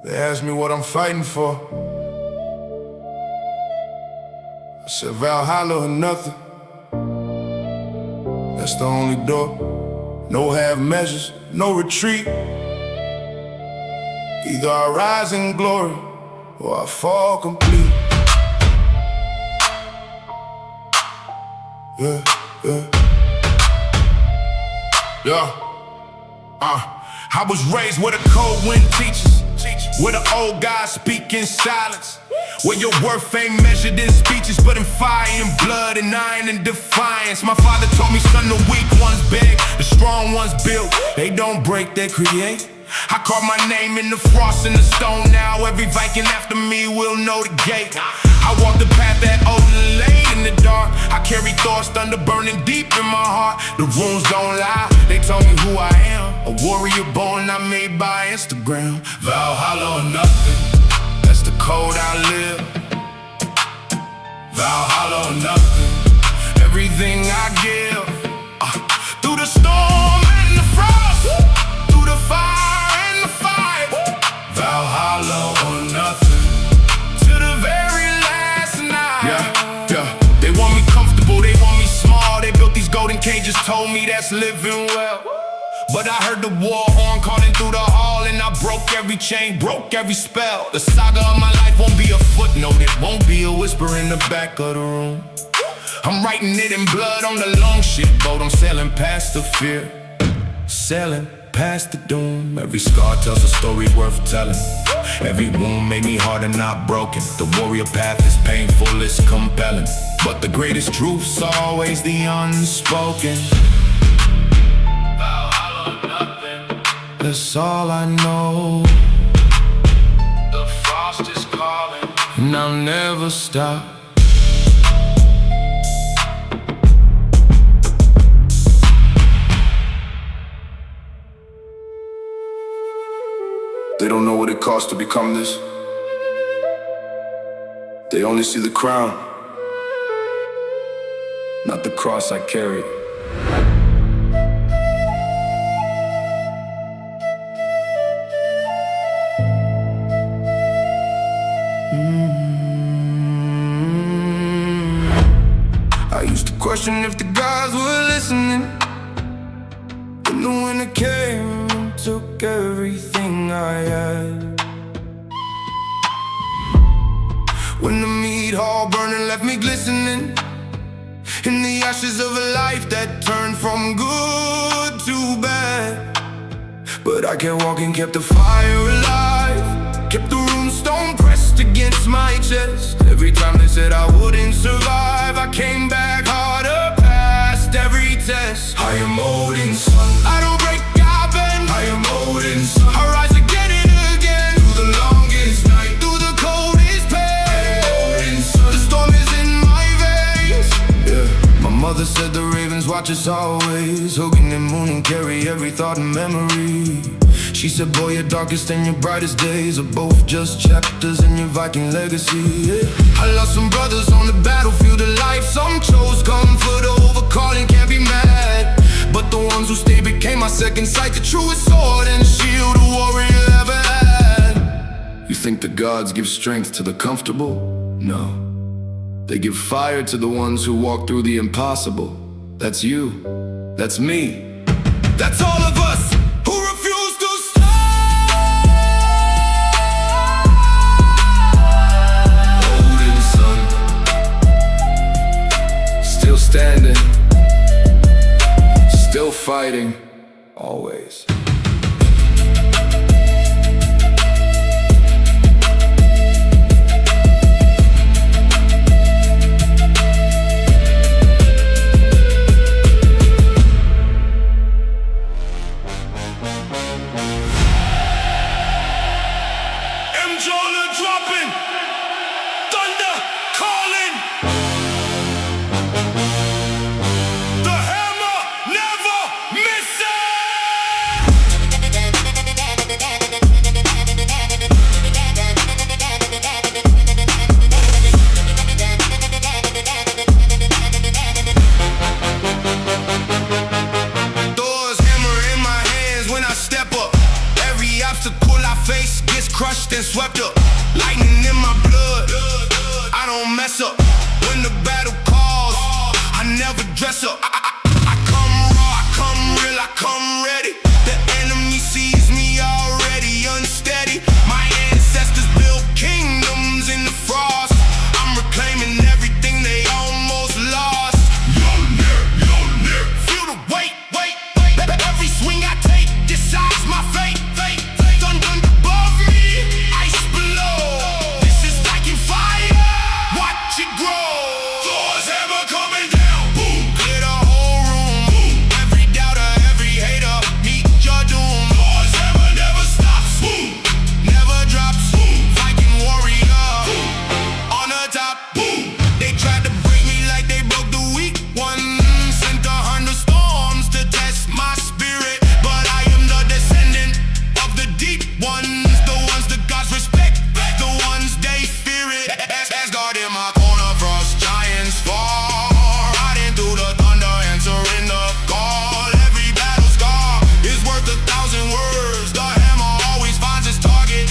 They ask me what I'm fighting for. I said Valhalla or nothing. That's the only door. No half measures, no retreat. Either I rise in glory or I fall complete. Yeah, yeah. Yeah. I was raised with a cold wind teachers, where the old guys speak in silence, where your worth ain't measured in speeches, but in fire and blood and iron and defiance. My father told me, son, the weak ones beg, the strong ones build. They don't break, they create. I carve my name in the frost and the stone now. Every Viking after me will know the gate. I walk the path that Odin laid in the dark. I carry Thor's thunder burning deep in my heart. The runes don't lie, they told me who I am. A warrior born, not made by Instagram. Valhalla or nothing, that's the code I live. Valhalla or nothing, everything I give. Through the storm and the frost, through the fire and the fight. Valhalla or nothing, to the very last night. Yeah. They want me comfortable, they want me small. They built these golden cages, told me that's living well. But I heard the war horn calling through the hall, and I broke every chain, broke every spell. The saga of my life won't be a footnote, it won't be a whisper in the back of the room. I'm writing it in blood on the longship boat. I'm sailing past the fear, sailing past the doom. Every scar tells a story worth telling. Every wound made me hard and not broken. The warrior path is painful, it's compelling. But the greatest truth's always the unspoken. That's all I know. The frost is calling, and I'll never stop. They don't know what it costs to become this. They only see the crown, not the cross I carry. I used to question if the gods were listening. When the winter came and took everything I had. When the meat hall burned and left me glistening in the ashes of a life that turned from good to bad. But I kept walking, kept the fire alive, kept the runestone pressed against my chest. Every time they said I wouldn't survive, I came back harder, past every test. I am ODIN'S son, I don't break, I bend. I am ODIN'S son, I rise again and again. Through the longest night, through the coldest pain. I am ODIN'S son, the storm is in my veins. Yeah. My mother said the ravens watch us always, hooking the moon and carry every thought and memory. She said, boy, your darkest and your brightest days are both just chapters in your Viking legacy. Yeah. I lost some brothers on the battlefield of life. Some chose comfort over calling, can't be mad. But the ones who stayed became my second sight, the truest sword and shield a warrior ever had. You think the gods give strength to the comfortable? No. They give fire to the ones who walk through the impossible. That's you. That's me. That's all of us. Standing, still fighting, always. Dropping, thunder calling. Thor's hammer in my hands when I step up. Every obstacle I face gets crushed and swept up. Lightning in my blood, I don't mess up. When the battle calls, I never dress up. I come raw, I come real, I come ready. The enemy sees me already unsteady. My ancestors built kingdoms in the frost. I'm reclaiming everything they almost lost. Feel the weight. Every swing I take decides my fate. Dun above me, ice below. This is Viking fire, watch it grow. Thor's hammer coming down, boom. Clear the whole room, boom. Every doubter, every hater, meet your doom. Thor's hammer never stops, boom. Never drops, boom. Viking warrior, boom. On the top, boom. They tried to break me like they broke the weak one. Sent 100 storms to test my spirit, but I am the descendant of the deep ones. The ones the gods respect, the ones they fear it. Asgard in my corner, frost giants fall. Riding through the thunder, answering the call. Every battle scar is worth 1,000 words. The hammer always finds its target,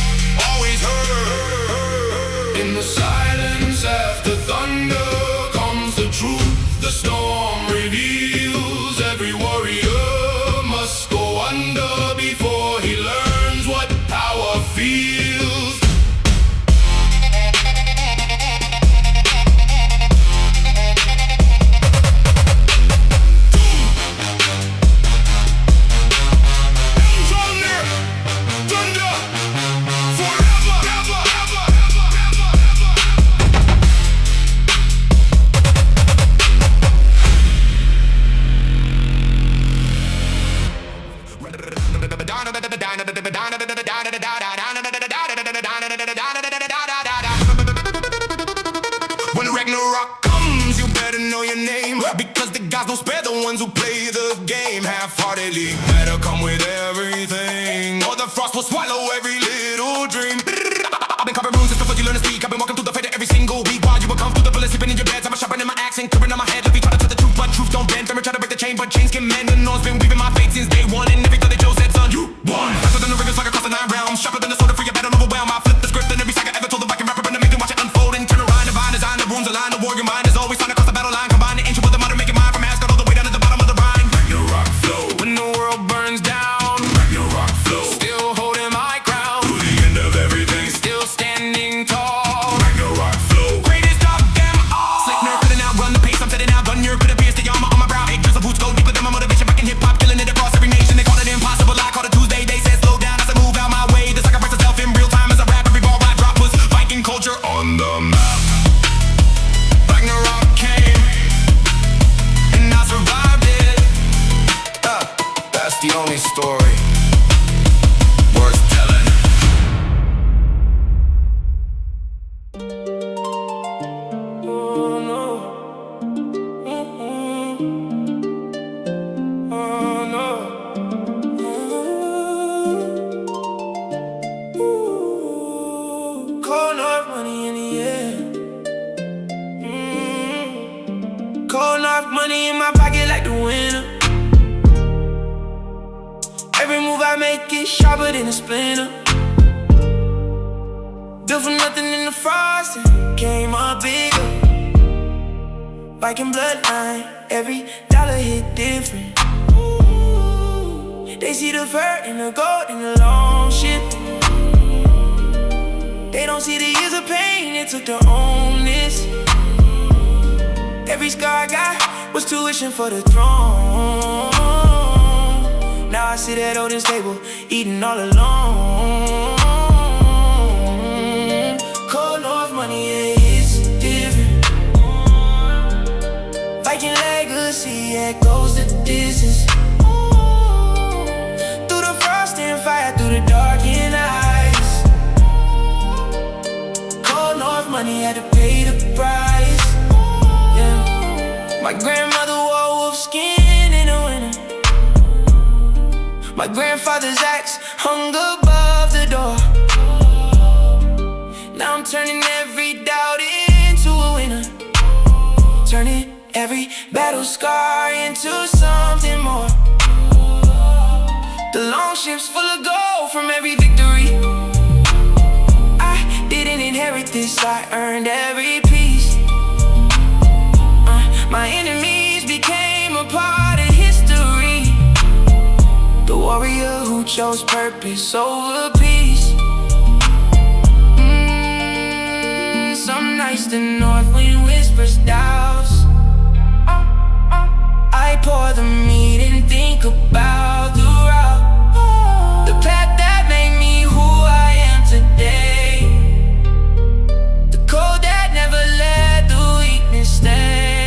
always heard. In the silence after thunder comes the truth. The storm reveals every warrior must go under before he learns what power feels. Thunder, thunder, forever, ever, ever, ever, ever, ever. When Ragnarok comes, you better know your name, because the gods don't spare the ones who play the game half-heartedly. Better come with everything, or the frost will swallow every little dream. I've been covering runes since before you learn to speak. I've been walking through the fate every single week while you were comfortable and sleeping in your beds. I'm sharpening my axe and covering on my head. Let me try to tell the truth, but truth don't bend. Never try to break the chain, but chains can mend. The Norse been weaving my fate since day one, and every thought they chose said, son, you won. Faster than the rivers, like across the 9 realms. Sharper than the sword of Freya, battle overwhelmed. I flip the script and every saga ever told the Viking rapper, and amazing watch it unfold and turn around. Divine design, the runes align, the warrior mind is always trying to cross the battle line. Combine the ancient with the modern, make it mine from Asgard all the way down to the bottom of the Rhine. Ragnarok flow. When the world burns down, Ragnarok flow. Still holding my crown to the end of everything. Still standing tall. Ragnarok flow. Greatest of them all. Slick nerve, cutting out, run the pace. I'm setting out, gun your could appear the armor on my brow. Egg drizzle boots go deeper than my motivation. Back in hip hop, killing it across every nation. They call it impossible. I call it Tuesday. They said slow down as I move out my way. The sacrifice itself in real time as I rap. Every ball I drop was Viking culture on the map. Ragnarok came, and I survived it. That's the only story worth telling. Oh no. Oh no. Cold North money in the air. Cold North money in my pocket like the winter. Every move I make is sharper than a splinter. Built from nothing in the frost and came up bigger. Viking bloodline, every dollar hit different. They see the fur and the gold and the Longship. They don't see the years of pain it took to own this. Every scar I got was tuition for the throne. Now I sit at ODIN'S table, eating all alone. Cold North money, yeah, it's different. Viking legacy echoes the distance. Through the frost and fire, through the darkened eyes. Cold North money had to pay the price. Yeah. My grandmother wore wolf skin in the winter. My grandfather's axe hung above the door. Now I'm turning every doubt into a winner. Turning every battle scar into something more. The Longships full of gold from every victory. inherit this, I earned every piece. My enemies became a part of history. The warrior who chose purpose over peace. Some nights the north wind whispers doubts. I pour the meat and think about the route, the path that made me who I am today, the code that never let the weakness stay.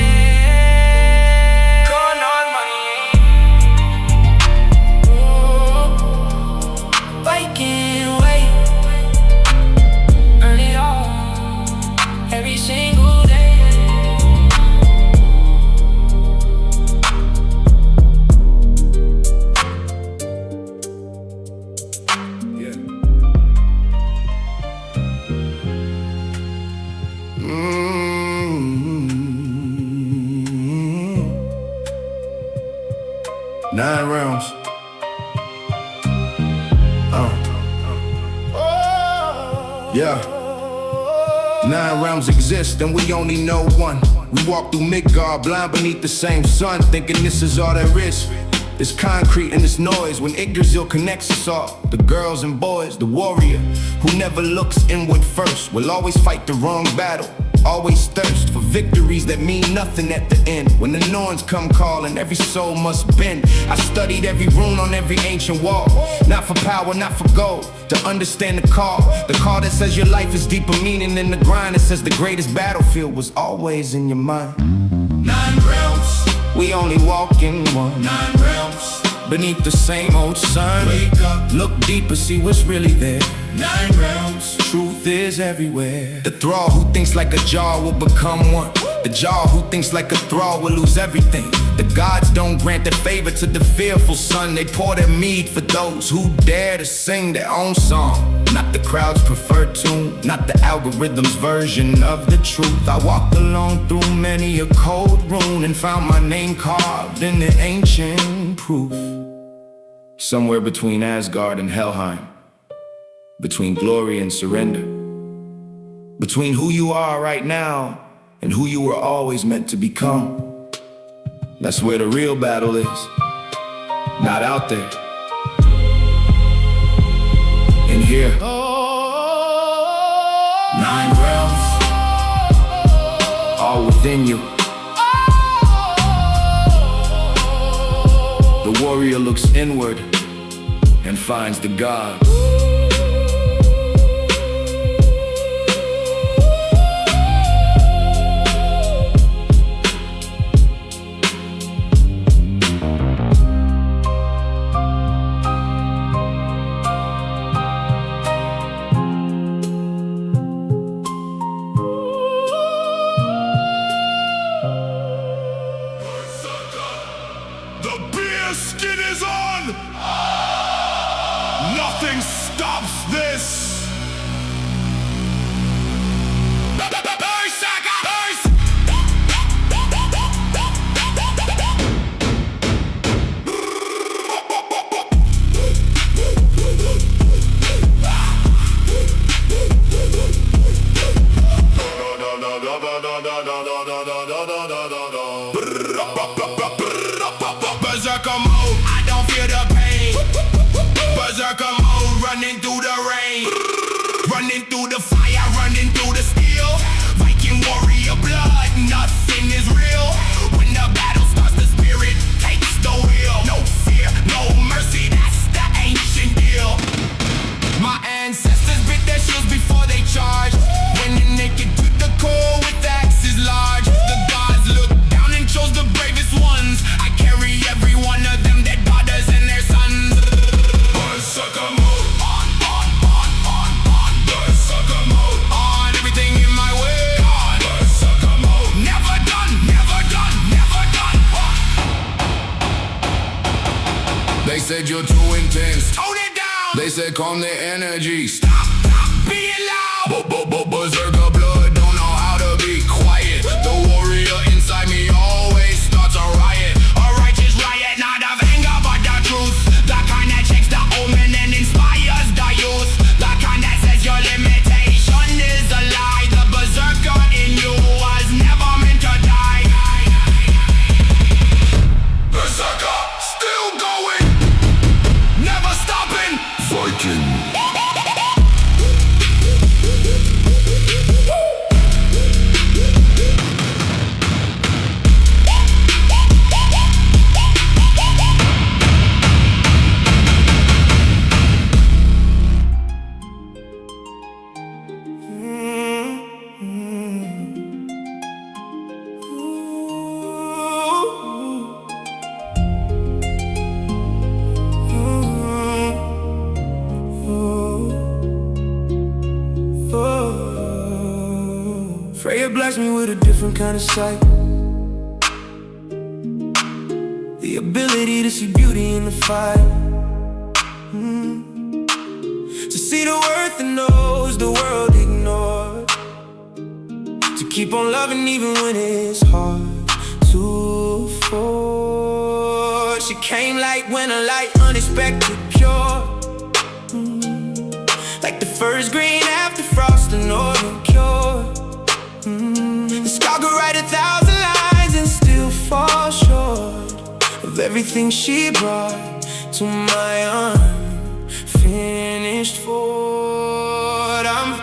Going on money, Viking way, earn it all every single day. Nine rounds. Yeah. 9 realms exist and we only know one. We walk through Midgard, blind beneath the same sun, thinking this is all there is. This concrete and this noise, when Yggdrasil connects us all. The girls and boys, the warrior who never looks inward first, will always fight the wrong battle, always thirst for victories that mean nothing at the end. When the Norns come calling, every soul must bend. I studied every rune on every ancient wall, not for power, not for gold, to understand the call that says your life is deeper meaning than the grind. It says the greatest battlefield was always in your mind. 9 realms, we only walk in one. 9 realms, beneath the same old sun. Wake up, look deeper, see what's really there. 9 realms, truth is everywhere. The thrall who thinks like a Jarl will become one. The Jarl who thinks like a thrall will lose everything. The gods don't grant their favor to the fearful son. They pour their mead for those who dare to sing their own song. Not the crowd's preferred tune, not the algorithm's version of the truth. I walked alone through many a cold rune and found my name carved in the ancient proof. Somewhere between Asgard and Helheim, between glory and surrender, between who you are right now and who you were always meant to become. That's where the real battle is, not out there. In here, 9 realms, all within you. The warrior looks inward and finds the gods. Skin is on! Nothing stops this! Berserker Bars! Berserker mode, I don't feel the pain. Berserker mode, running through the rain, running through the fire, running through the steel. Viking warrior blood, nothing is real. When the battle starts, the spirit takes the wheel. No fear, no mercy, that's the ancient deal. My ancestors bit their shields before they charged. When you're naked to the core with axes large. The gods looked down and chose the bravest ones. I carry every one of them, their daughters and their sons. Berserker mode, on. Berserker mode, on. Everything in my way, on. Berserker mode, never done, never done, never done. They said you're too intense, tone it down. They said calm the energy, stop being loud. Berserker blood, don't know how to be quiet. The warrior inside me always starts a riot. A righteous riot, not of anger but the truth. The kind that checks the omen and inspires the youth. The kind that says your limitation is a legend. Freya blessed me with a different kind of sight, the ability to see beauty in the fight, to see the worth in those the world ignored, to keep on loving even when it's hard to afford. She came like when a light, unexpected, pure, like the first green after frost, the northern cure. The sky could write 1,000 lines and still fall short of everything she brought to my unfinished fort. I'm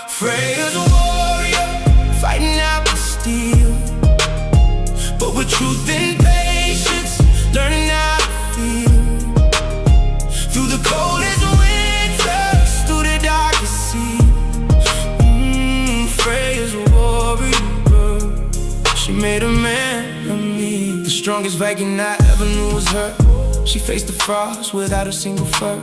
Freya's warrior, fighting out the steel, but with truth and patience, learning how to feel through the coldest winters, through the darkest sea. Freya's she made a man of me. The strongest Viking I ever knew was her. She faced the frost without a single fur.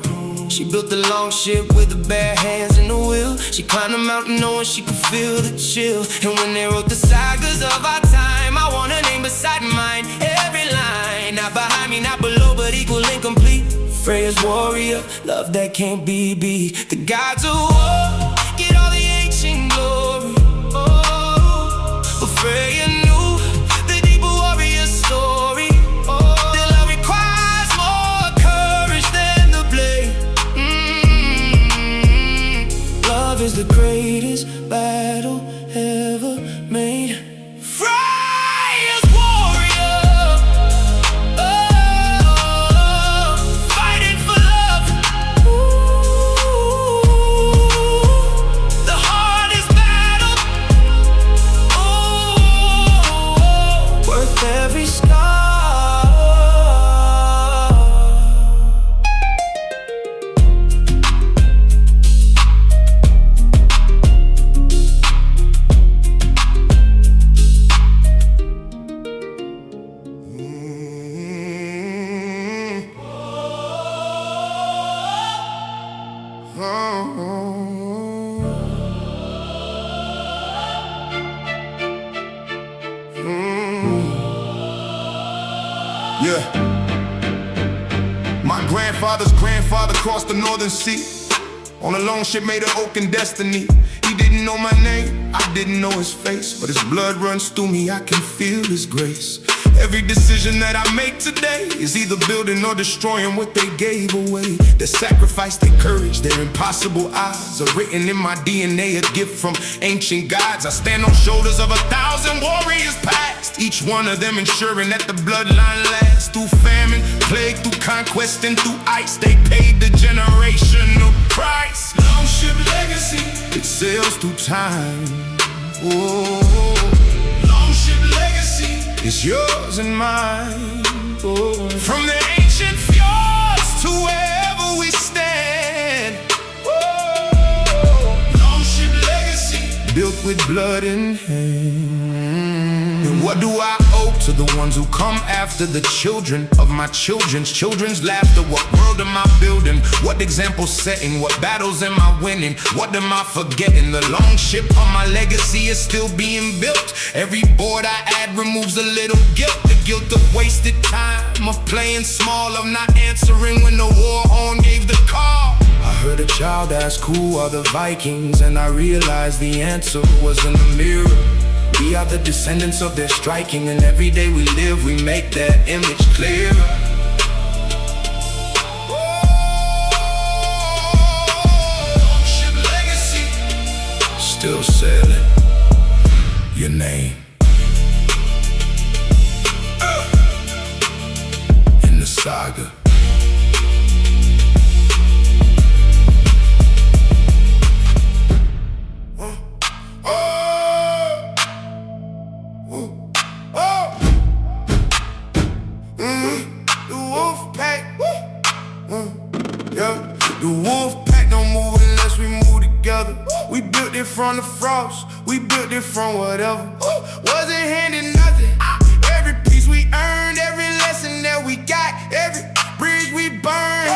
She built the Longship with the bare hands and the wheel. She climbed the mountain knowing she could feel the chill. And when they wrote the sagas of our time, I want her name beside mine. Every line, not behind me, not below, but equal and complete. Freya's warrior, love that can't be beat. The gods of war get all the ancient glory. Oh, but Freya knew the deeper warrior story. Oh, their love requires more courage than the blade. Love is the greatest battle ever made. Freya's warrior, oh, fighting for love. Ooh, the hardest battle, oh, worth every scar. Yeah. My grandfather's grandfather crossed the northern sea on a longship made of oak and destiny. He didn't know my name, I didn't know his face, but his blood runs through me, I can feel his grace. Every decision that I make today is either building or destroying what they gave away. Their sacrifice, their courage, their impossible odds are written in my DNA, a gift from ancient gods. I stand on shoulders of 1,000 warriors past, each one of them ensuring that the bloodline lasts. Through famine, plague, through conquest, and through ice, they paid the generational price. Longship legacy, it sails through time. Oh, Longship legacy, it's yours and mine. Oh, from the ancient fjords to wherever we stand. Oh, Longship legacy, built with blood in hand. And what do I owe to the ones who come after, the children of my children's laughter? What world am I building? What example setting? What battles am I winning? What am I forgetting? The longship of my legacy is still being built. Every board I add removes a little guilt. The guilt of wasted time, of playing small, of not answering when the war horn gave the call. I heard a child ask, who are the Vikings? And I realized the answer was in the mirror. We are the descendants of their striking, and every day we live, we make that image clearer. Longship legacy, Still sailing, your name in the saga. The wolf pack don't move unless we move together. We built it from the frost, we built it from whatever. Wasn't handing nothing. Every piece we earned, every lesson that we got, every bridge we burned.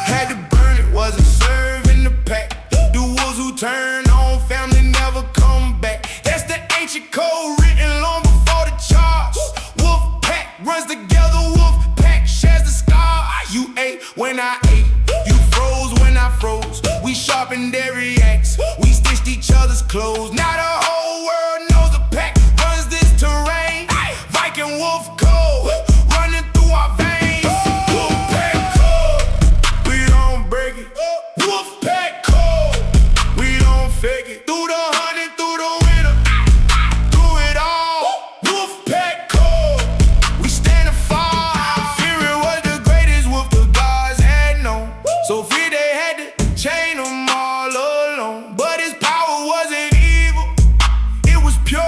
Had to burn it, wasn't serving the pack. The wolves who turn on family never come back. That's the ancient code written long before the charge. Wolf pack runs together, wolf pack shares the scar. You ate when I ate, you froze when I froze. We sharpened every axe, we stitched each other's clothes. Now the whole world knows the pack runs this terrain. Viking wolf code running through our veins. Wolf pack code, we don't break it. Wolf pack code, we don't fake it. Through the hunting, through the winter, through it all. Wolf pack code, we stand afar. Fury was the greatest wolf the gods had known. So fear they had to chain them all alone. But his power wasn't evil, it was pure.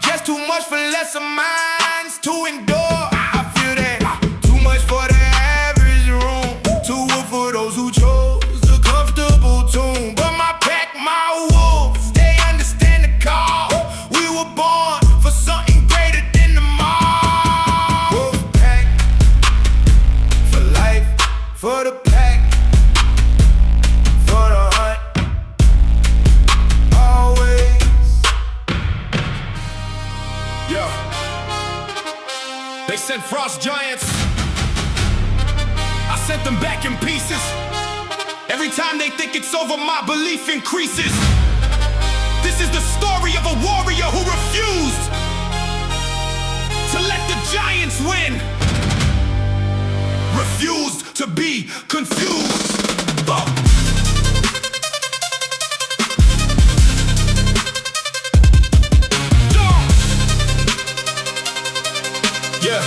Just too much for lesser minds to endure. I feel that too much for the average room, too wolf for those who chose the comfortable tune. But my pack, my wolves, they understand the call. We were born for something greater than the mall. Wolf pack, for life, for the pack, for the hunt, always. Yeah. They sent frost giants, I sent them back in pieces. Every time they think it's over, my belief increases. This is the story of a warrior who refused to let the giants win. Refused to be confused. Yeah.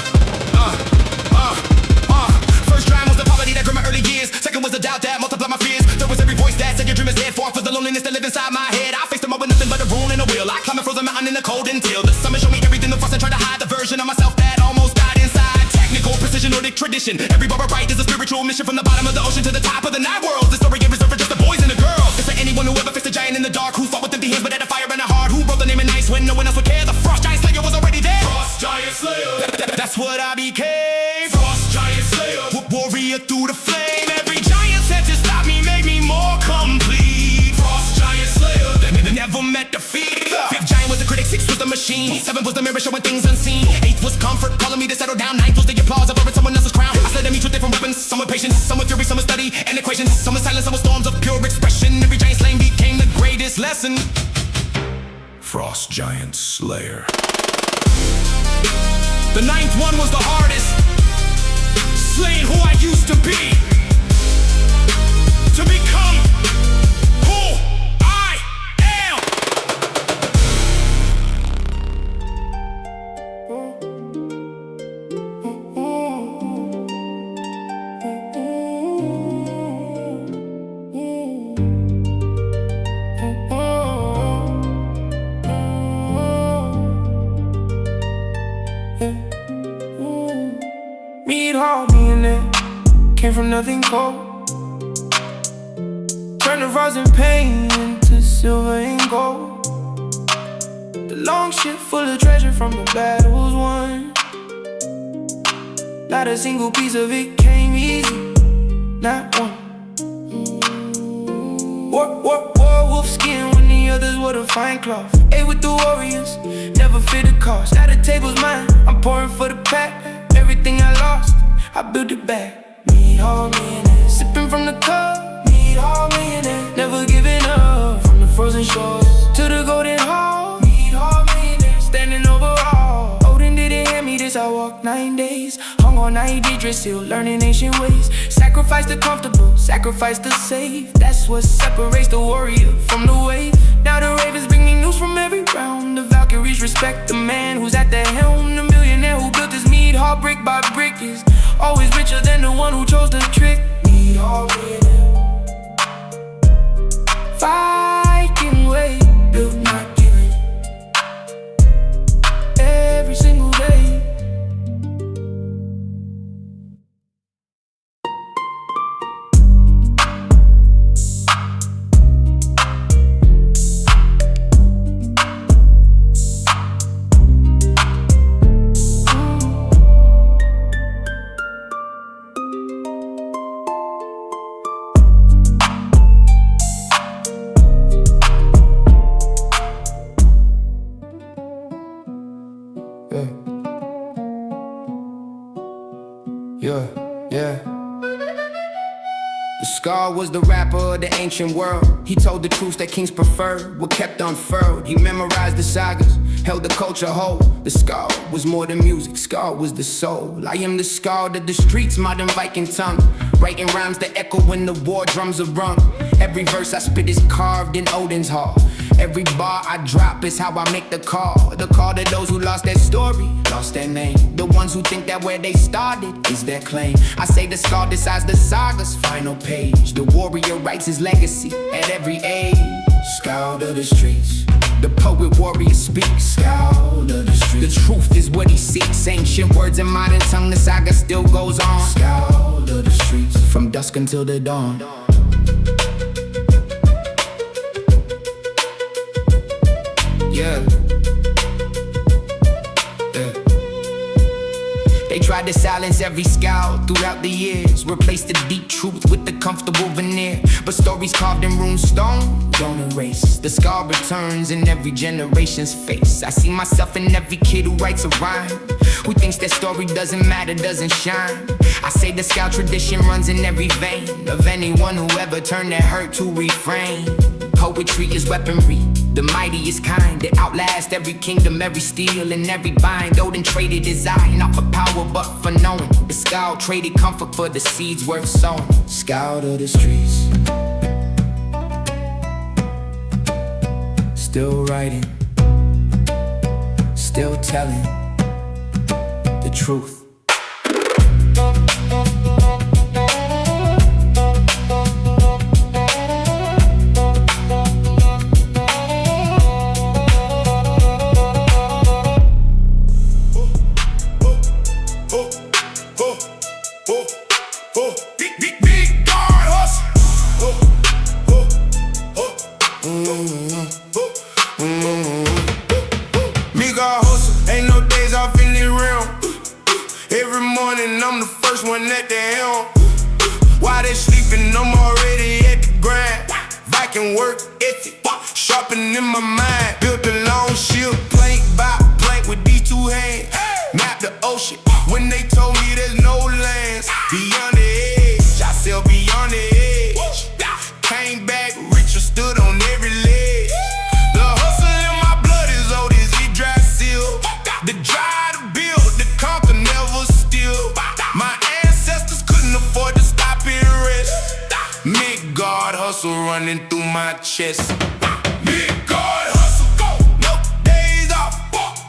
First dream was the poverty that grew my early years. Second was the doubt that multiplied my fears. There was every voice that said your dream is dead. Fourth was the loneliness that lived inside my head. I faced them all with nothing but a rune and a wheel. I climbed a frozen mountain in the cold until the summer showed me everything the frost and tried to hide the version of myself that almost died inside. Technical precision, Nordic tradition. Every bar I write is a spiritual mission from the bottom of the ocean to the top of the nine worlds. The story is reserved for just the boys and the girls. It's for anyone who ever faced a giant in the dark, who fought with empty hands but had a fire in a heart, who wrote the name in ice when no one else would care. The frost giant slayer was already there. Frost giant slayer. That's what I became. Frost giant slayer. Warrior through the flame. Every giant said to stop me made me more complete. Frost giant slayer. They never met defeat. Fifth giant was the critic, sixth was the machine. Seventh was the mirror showing things unseen. Eighth was comfort, calling me to settle down. Ninth was the applause of over someone else's crown. I slid them each with different weapons. Some with patience, some with fury, some with study and equations. Some with silence, some with storms of pure expression. Every giant slain became the greatest lesson. Frost giant slayer. The ninth one was the hardest. Slaying who I used to be, to become who I am. Came from nothing cold, turned the frozen pain into silver and gold. The longship full of treasure from the battles won. Not a single piece of it came easy, not one. Wore wolf skin when the others wore the fine cloth. Ate with the warriors, never feared the cost. Now the table's mine, I'm pouring for the pack. Everything I lost, I built it back. Meat all millionaire, sipping from the cup. Meat all millionaire, never giving up. From the frozen shores to the golden hall. Meat all millionaire, standing over all. Odin didn't hand me this, I walked 9 days. Hung all night, Idris, still learning ancient ways. Sacrifice the comfortable, sacrifice the safe. That's what separates the warrior from the wave. Now the ravens bring me news from every round. The Valkyries respect the man who's at the helm. The millionaire who built this meat hall brick by brick is always richer than the one who chose the trick. Meat hall millionaire, Viking way, built not giving. Every single day. Scar was the rapper of the ancient world. He told the truths that kings preferred were kept unfurled. He memorized the sagas, held the culture whole. The Scar was more than music, Scar was the soul. I am the Scar of the streets, modern Viking tongue, writing rhymes that echo when the war drums are rung. Every verse I spit is carved in ODIN'S hall. Every bar I drop is how I make the call to those who lost their story, lost their name. The ones who think that where they started is their claim. I say the Scar decides the saga's final page. The warrior writes his legacy at every age. Scar of the streets, the poet warrior speaks. Scar of the streets, the truth is what he seeks. Ancient words in modern tongue, the saga still goes on. Scar of the streets, from dusk until the dawn. Yeah. They tried to silence every scowl throughout the years, replace the deep truth with the comfortable veneer. But stories carved in rune stone don't erase. The scar returns in every generation's face. I see myself in every kid who writes a rhyme, who thinks that story doesn't matter, doesn't shine. I say the scout tradition runs in every vein of anyone who ever turned their hurt to refrain. Poetry is weaponry, the mighty is kind, that outlast every kingdom, every steel and every bind. Odin traded his eye, not for power but for knowing. The scout traded comfort for the seeds worth sowing. Scout of the streets, still writing, still telling the truth. Every morning I'm the first one at the helm. While they sleeping, I'm already at the grind. Viking work ethic, sharpening my mind. Built the Longship plank by plank with these two hands. Mapped the ocean when they told me there's no lands. Beyond the edge, I sail beyond the edge. Came back richer, stood on every ledge. The hustle in my blood is Hoodies, he dry seal. The drive to build, the conquer never steal. My ancestors couldn't afford to stop and rest. Midgard hustle running through my chest. Midgard hustle, go, no days off.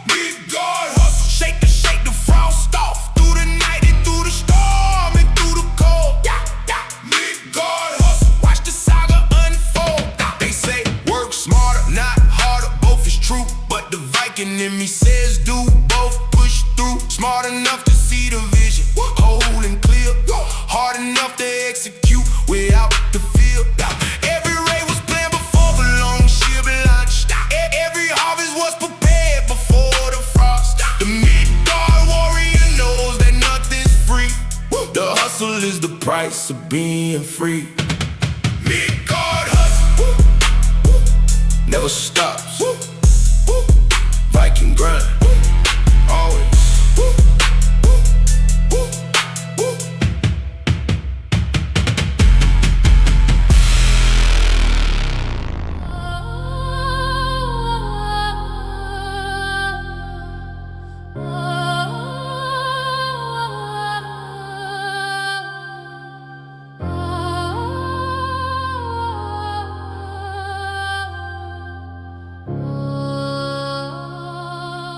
Midgard hustle, shake the frost off. Through the night and through the storm and through the cold. Midgard hustle, watch the saga unfold. They say work smarter, not harder, both is true. But the Viking in me says do both, push through. Smart enough to see the vision, whole and clear. Hard enough to execute without the feel. Every raid was planned before the Longship Life. Every harvest was prepared before the frost. The Midgard warrior knows that nothing's free. The hustle is the price of being free. Midgard hustle never stops. Viking grind, always.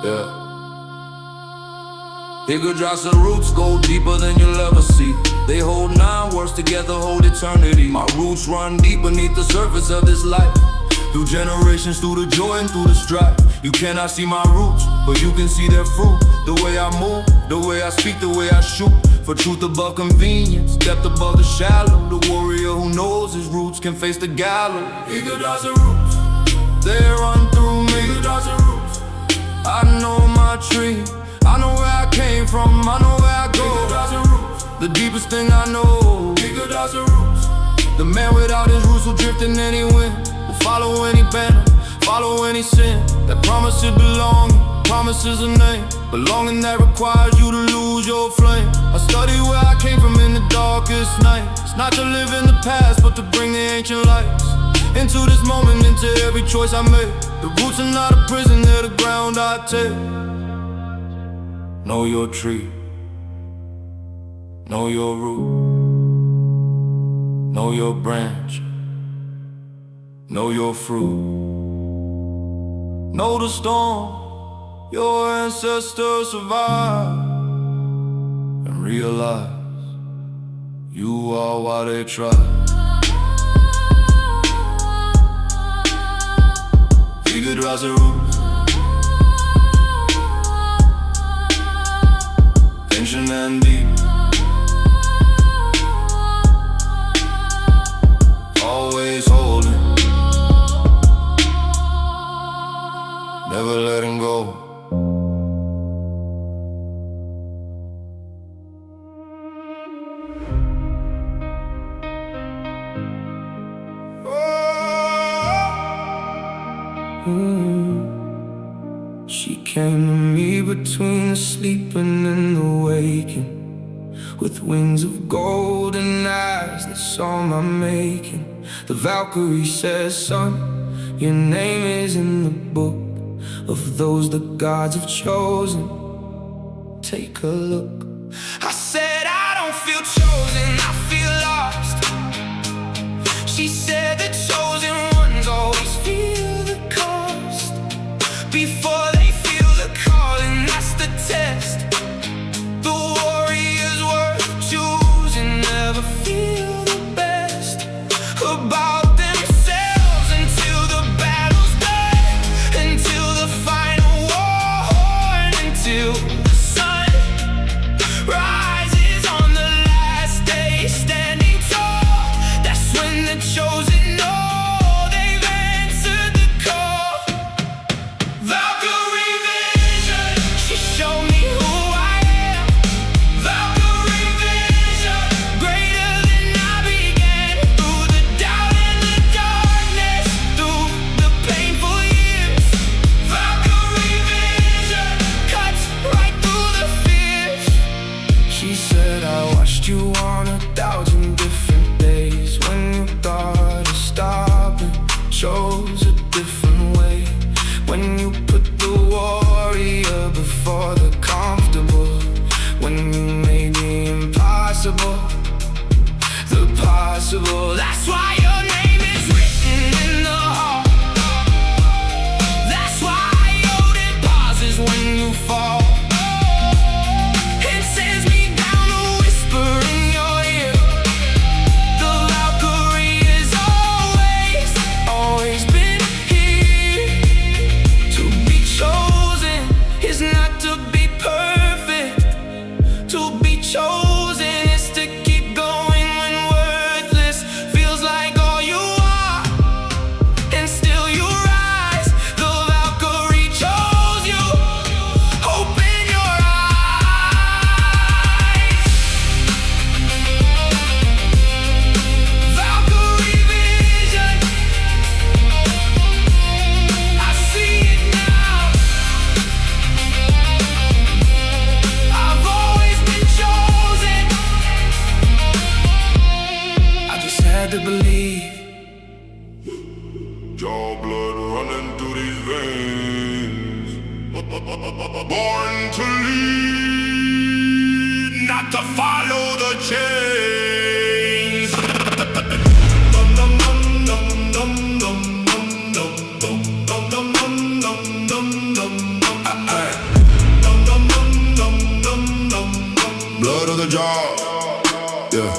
Yeah. Bigger drops of roots go deeper than you'll ever see. They hold 9 words together, hold eternity. My roots run deep beneath the surface of this life. Through generations, through the joy and through the strife. You cannot see my roots, but you can see their fruit. The way I move, the way I speak, the way I shoot. For truth above convenience, depth above the shallow. The warrior who knows his roots can face the gallows. Bigger drops of roots, they run through me. Bigger drops of roots, I know my tree, I know where I came from, I know where I go. The deepest thing I know, the man without his roots will drift in any wind, will follow any banner, follow any sin. That promises belonging, promises a name. Belonging that requires you to lose your flame. I study where I came from in the darkest nights. It's not to live in the past, but to bring the ancient lights into this moment, into every choice I make. The roots are not a prison, they're the ground I take. Know your tree, know your root, know your branch, know your fruit. Know the storm your ancestors survived, and realize you are why they tried. Figured rise the roots, ancient and deep, always holding, never letting go. She came to me between the sleeping and the waking, with wings of gold and eyes that saw my making. The Valkyrie says, son, your name is in the book of those the gods have chosen. Take a look. I said I don't feel chosen, I feel lost. She said the chosen ones always feel the cost before they feel the calling. That's the test. The warriors worth choosing never feel the best about themselves until the battle's done, until the final war, until the sun rises on the last day, standing tall. That's when the chosen know they've answered the call. Valkyrie vision, she showed me who I am. Valkyrie vision, greater than I began. Through the doubt and the darkness, through the painful years. Valkyrie vision cuts right through the fears. She said I watched you on 1,000 different days when you thought of stopping, chose a different way. When you put the warrior before the comfortable, when you made the impossible the possible. That's why your name is written in the hall. That's why Odin pauses when you fall and sends me down to whisper in your ear. The Valkyrie has always been here. To be chosen is not to be perfect. To be chosen is to keep going when worthless feels like all you are, and still you rise. The Valkyrie chose you. Open your eyes. Valkyrie vision, I see it now. I've always been chosen. I just had to believe. Your blood running through these veins. Born to lead, not to follow the chains. Dum dum dum dum dum dum dum dum dum dum dum dum dum dum dum dum dum dum dum. Blood of the jaw, yeah.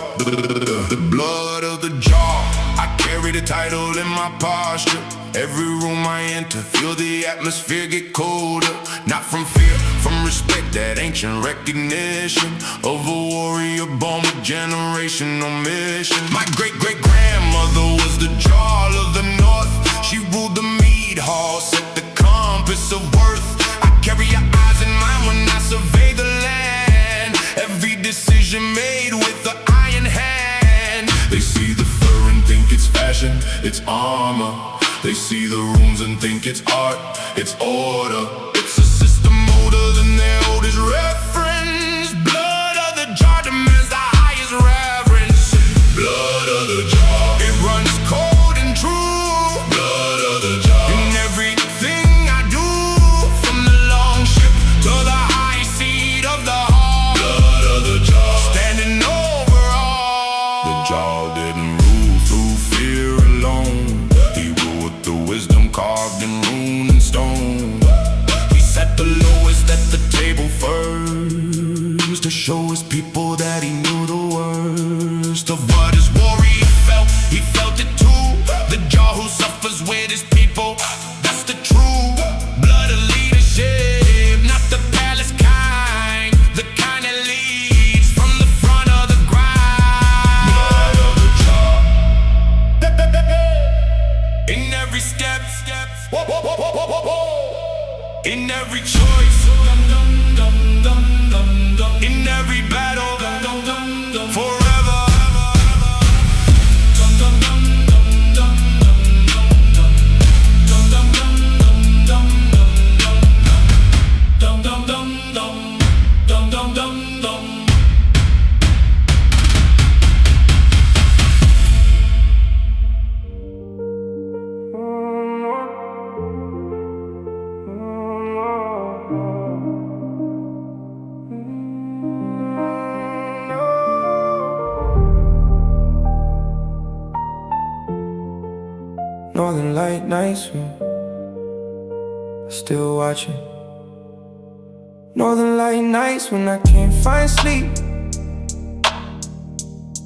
The blood of the jaw. I carry the title in my posture. Every room I enter, feel the atmosphere get colder. Not from fear, from respect, that ancient recognition of a warrior born with generational mission. My great-great-grandmother was the Jarl of the North. She ruled the mead hall, set the compass of worth. I carry your eyes in mine when I survey the land. Every decision made with the iron hand. They see the fur and think it's fashion, it's armor. They see the runes and think it's art, it's order. It's a system older than their oldest reference. Blood of the jar demands the highest reverence. Blood couldn't rule through fear alone. He ruled with the wisdom carved in rune and stone. He sat the lowest at the table first, to show his people that he knew the worst of what his warrior felt. He felt it too. The Jarl who suffers with his people, that's the true blood of leadership, not the palace kind, the kind that leads from the front of the grind. Blood of the Jarl. In every step, in every choice, in every battle, forever. Northern light nights when still watching. Northern light nights when I can't find sleep.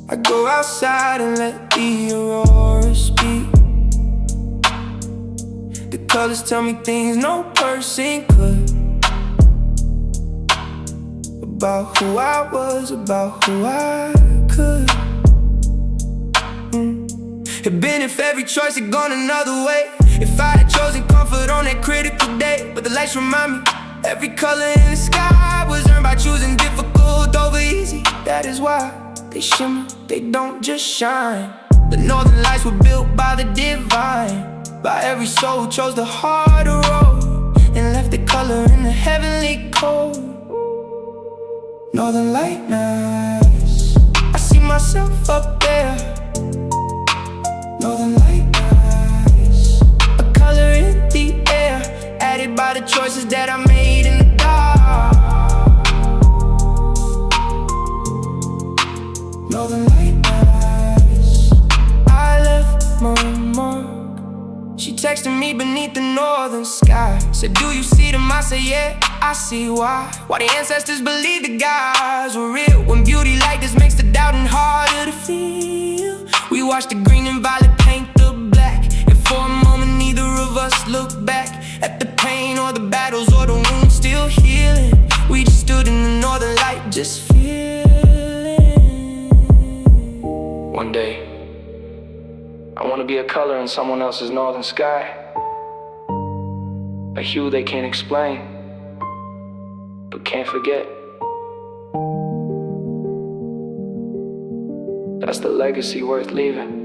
I go outside and let the aurora speak. The colors tell me things no person could, about who I was, about who I could. It'd been if every choice had gone another way, if I had chosen comfort on that critical day. But the lights remind me, every color in the sky was earned by choosing difficult over easy. That is why they shimmer, they don't just shine. The northern lights were built by the divine, by every soul who chose the harder road and left the color in the heavenly code. Northern light nights, I see myself up there. Northern light nights, a color in the air, added by the choices that I made in the dark. Northern light nights, I left my mark. She texted me beneath the northern sky, said, do you see them? I said, yeah, I see why. Why the ancestors believed the gods were real, when beauty like this makes the doubting harder to feel. We watched the green and violet paint the black, and for a moment neither of us looked back at the pain or the battles or the wounds still healing. We just stood in the northern light, just feeling. One day I wanna be a color in someone else's northern sky, a hue they can't explain, but can't forget. That's the legacy worth leaving.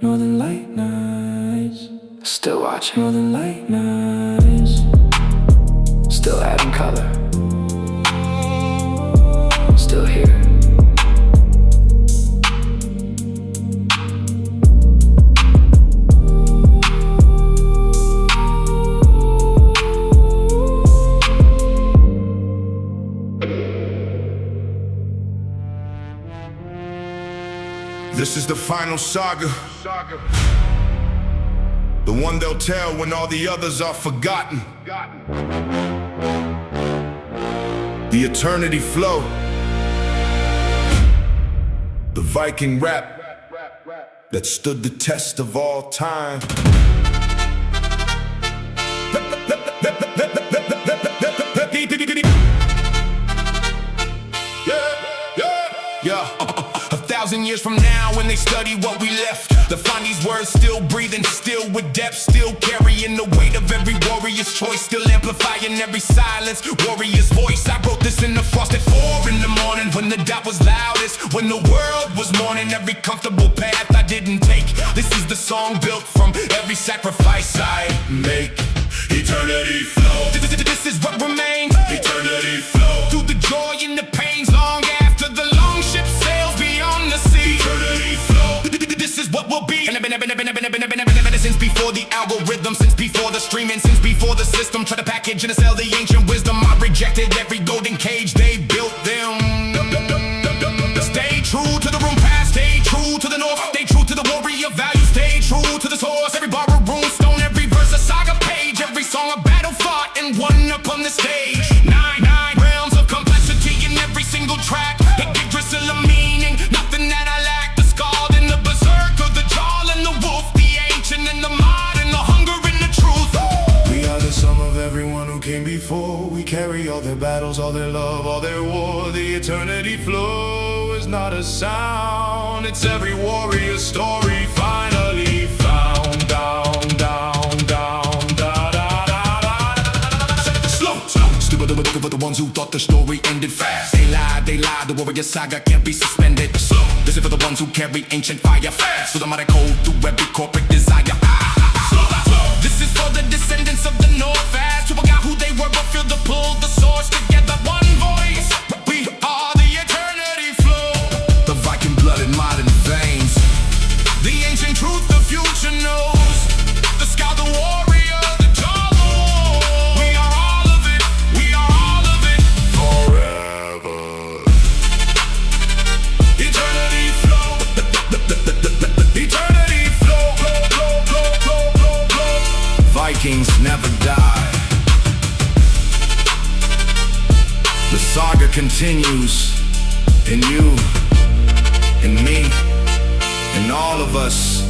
Northern light nights, still watching. Northern light nights, still adding color, still here. This is the final saga, the one they'll tell when all the others are forgotten. The eternity flow, the Viking rap that stood the test of all time. Yeah. 1,000 years from now, when they study what we left, they'll find these words still breathing, still with depth, still carrying the weight of every warrior's choice, still amplifying every silence, warrior's voice. I wrote this in the frost at 4 in the morning, when the doubt was loudest, when the world was mourning every comfortable path I didn't take. This is the song built from every sacrifice I make. Eternity flow. This is what remains. Eternity flow. Through the joy and the pains, long after the longship sails beyond the sea. Eternity flow. This is what will be. And I've been since before the algorithm, since before the streaming, since before the system tried to package and sell the ancient wisdom. I rejected every golden cage they built them. Stay true to the room. all their love, all their war. The eternity flow is not a sound, it's every warrior's story finally found. Down, down, down, da da da da. Slow, stupid, looking for the ones who thought the story ended fast. They lied, the warrior saga can't be suspended. Slow, listen for the ones who carry ancient fire fast. So the mighty code through every corporate desire. This is for the descendants of the North fast, who forgot who they were but feel the pull, the swords together, one voice. We are the eternity flow, the Viking blood in modern veins, the ancient truth the future knows, the scout, the warrior, the Jarl. We are all of it, we are all of it, forever. Eternity flow, eternity flow, Vikings never die. The saga continues in you, in me, in all of us.